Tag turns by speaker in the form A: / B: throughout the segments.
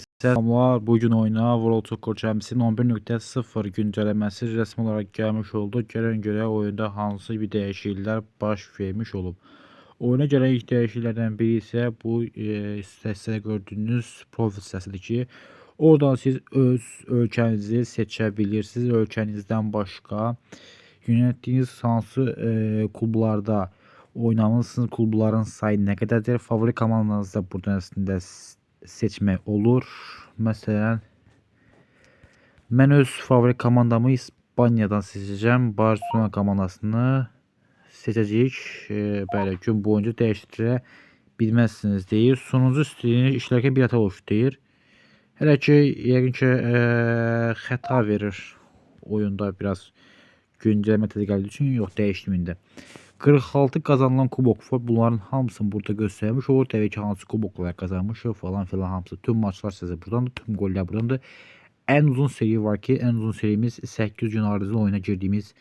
A: Selamlar. Bugün oyuna World of Warcraft'in 11.0 güncellemesi resmi olarak gelmiş oldu. Gələn görə oyunda hansı bir dəyişikliklər baş vermiş olub. Oyuna gələn ilk dəyişikliklərdən biri isə bu sitəsində gördüyünüz profil sitəsidir ki, oradan siz öz ölkənizi seçə bilirsiniz. Ölkənizdən başqa yönetdiyiniz hansı klublarda oynamısınız, klubların sayı nə qədərdir, favori komandanızı da buradan əslində seçmək olur. Məsələn, mən öz favori komandamı İspaniyadan seçəcəm. Barcelona komandasını seçəcəyik. Bəli, gün boyunca dəyişdirə bilməzsiniz deyir. Sonuncu stilini işlərkən bir hata oluşdu deyir. Hələ ki, yəqin ki, xəta verir oyunda biraz güncəlmə tədqiqatı üçün, yox dəyişimində. 46 kazanılan kubok var. Bunların hamısını burada göstermiş olur. Tabii ki hansı kuboklar kazanmışıq falan filan hamısı. Tüm maçlar size buradandır. Tüm goller buradandır. En uzun seri var ki en uzun serimiz 800 gün ardıcıl oyuna girdiğimiz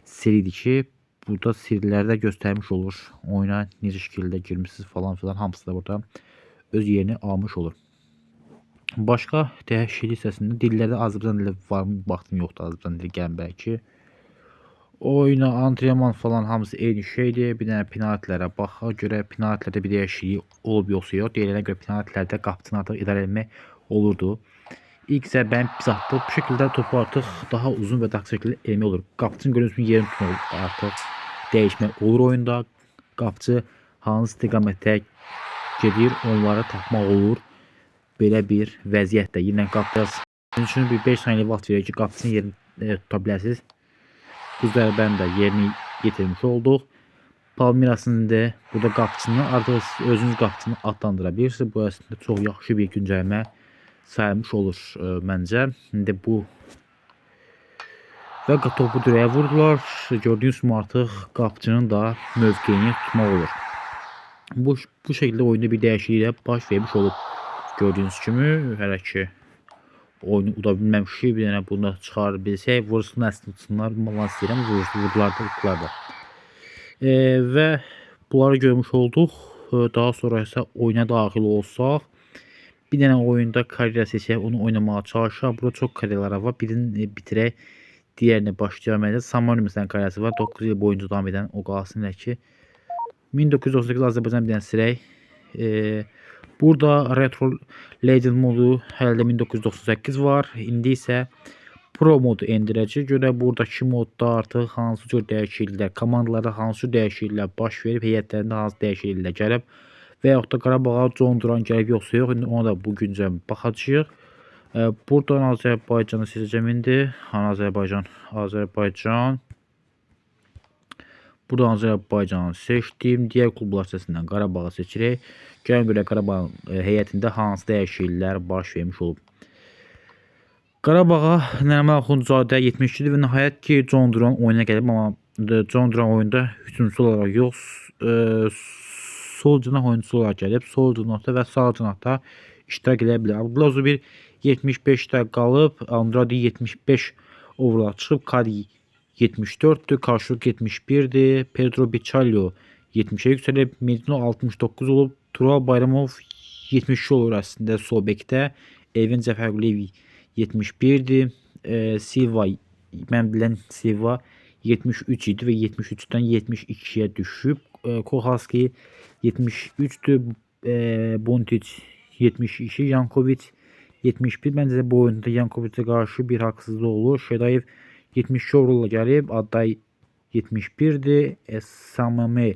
A: seridir ki burada serilerde göstermiş olur. Oyuna necə şekilde girmişsiniz falan filan hamısı da burada öz yerini almış olur. Başka dəyişiklik hissəsində dillərdə Azərbaycan dili var mı? Baxdım yoxdur Azərbaycan dili gələn bəlkə. Oyuna antrenman falan hamısı eyni şeydir. Bir dənə penaltilərə baxa görə penaltilərdə bir dəyişiklik olub yoxsa yox. Deyilənə görə penaltilərdə qapıçını artıq idarə etmək olurdu. İlk zərbəni pis atdıq. Bu şəkildə topu artıq daha uzun və daha şəkildə eləmək olur. Qapıçının görüntüsünü yerini tutmaq artıq dəyişmək olur oyunda. Qapıçı hansı istiqamətdə gedir, onları tapmaq olur. Belə bir vəziyyətdə. Yenə qapıcı üçün bir 5 saniyə vaxt verir ki, qapıçının yerini tuta biləsiniz. Bu zərbəni də yerini yetirmiş olduq. Palmirasını da burada qapıçını artıq özünüz qapıçını adlandıra bilirsiniz. Bu əslində çox yaxşı bir güncəlmə sayılmış olur məncə. İndi bu və topu dirəyə vurdular. Gördüyünüz kimi artıq qapıçının da mövqeyini tutmaq olur. Bu şəkildə oyunda bir dəyişikliklə baş vermiş olub. Gördüyünüz kimi hələ ki oyunu uda bilməmişik. Bir dənə bunu çıxarır bilsək, vursun əslində tutsunlar. Malan istəyirəm, vurdular da. Və bunları görmüş olduq. Daha sonra isə oyuna daxil olsaq, bir dənə oyunda karyera seçək, onu oynamağa çalışaq. Burada çox karyeralar var. Birini bitirək, diğerini başlayaq. Samuel məsələn karyerası var. 9 il boyunca davam edən o qalsın elə ki. 1998 Azərbaycan bir dənə silək. Burada Retro Legend modu hələ 1998 var. İndi isə Pro modu endirəcək. Görə buradakı modda artıq hansı cür dəyişikliklər, komandalarda hansı dəyişikliklər baş verib, heyətlərində hansı dəyişikliklər gəlib və yaxud da Qarabağa John Duran gəlib yoxsa yox. İndi ona da bu güncə baxacağıq. Buradan Azərbaycanı seçəcəm indi. Azərbaycan. Buradan Azərbaycanı seçdim. Diğer klublar səsindən Qarabağı seçirək. Gələn görə Qarabağ heyətində hansı dəyişikliklər baş vermiş olub. Qarabağa Nəriman Axundzadə 72-dir və nəhayət ki John Duran oyuna gəlib, amma John Duran oyunda hücumçu olaraq yox, sol cinah oyuncusu olaraq gəlib. Sol cinahda və sağ cinahda iştirak edə bilər. Abdulazo bir 75-də qalıb, Andrade 75 overall çıxıb, Kadi 74'tü, karşılık 71'di. Pedro Bicalio 70'e yükselip Medino 69 olup Tural Bayramov 70 olur aslında sol bekte. Evin Zəfərquliyev 71'di. Silva, mən bilən Silva 73 idi və 73'dən 72'ye düşüb. Kohalski 73'tü. Bontic 72, Yankovic 71. Məncə bu oyunda Yankovic'e qarşı bir haqsızlıq olur. Şedayev 72 overall gəlib, Adday 71'di. Samame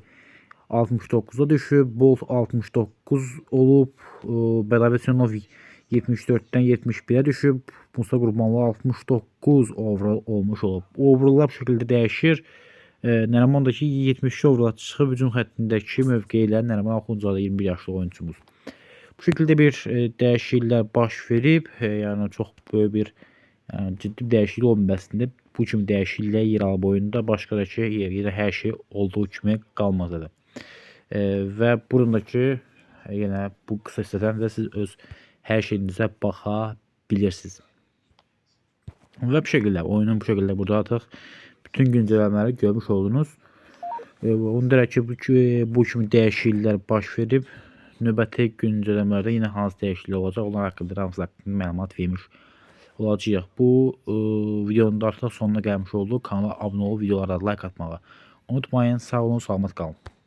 A: 69'a düşüb, Bolt 69 olub, Belavesenov 74'dən 71'ə düşüb, Musa Qurbanlı 69 overall olmuş olub. Overalllar bu şəkildə dəyişir. Nərimandakı 72 overall çıxıb, hücum xəttindəki mövqeylə Nəriman Axundzadə 21 yaşlı oyuncumuz. Bu şəkildə bir dəyişikliklər baş verib, yəni çox böyük bir ciddi bir dəyişiklik olmuyor əslində. Bu kimi dəyişikliklər yer alıb oyunda, başqa da ki yerdə hər şey olduğu kimi qalmazdı. Və burundakı yenə bu qısa hissədən də siz öz hər şeyinizə baxa bilirsiniz. Və bu şəkildə oyunun bu şəkildə burada artıq bütün güncəlləmələri görmüş oldunuz. Onda ki bu kimi dəyişikliklər baş verib, növbəti güncəlləmələrdə yenə hansı dəyişikliklər olacaq, onlar haqqında hamısı haqqında məlumat vermiş olacağıq. Bu videonun da artıq sonuna gəlmiş olduq. Kanala abunə olub videolara like atmağı unutmayın. Sağ olun, salamat qalın.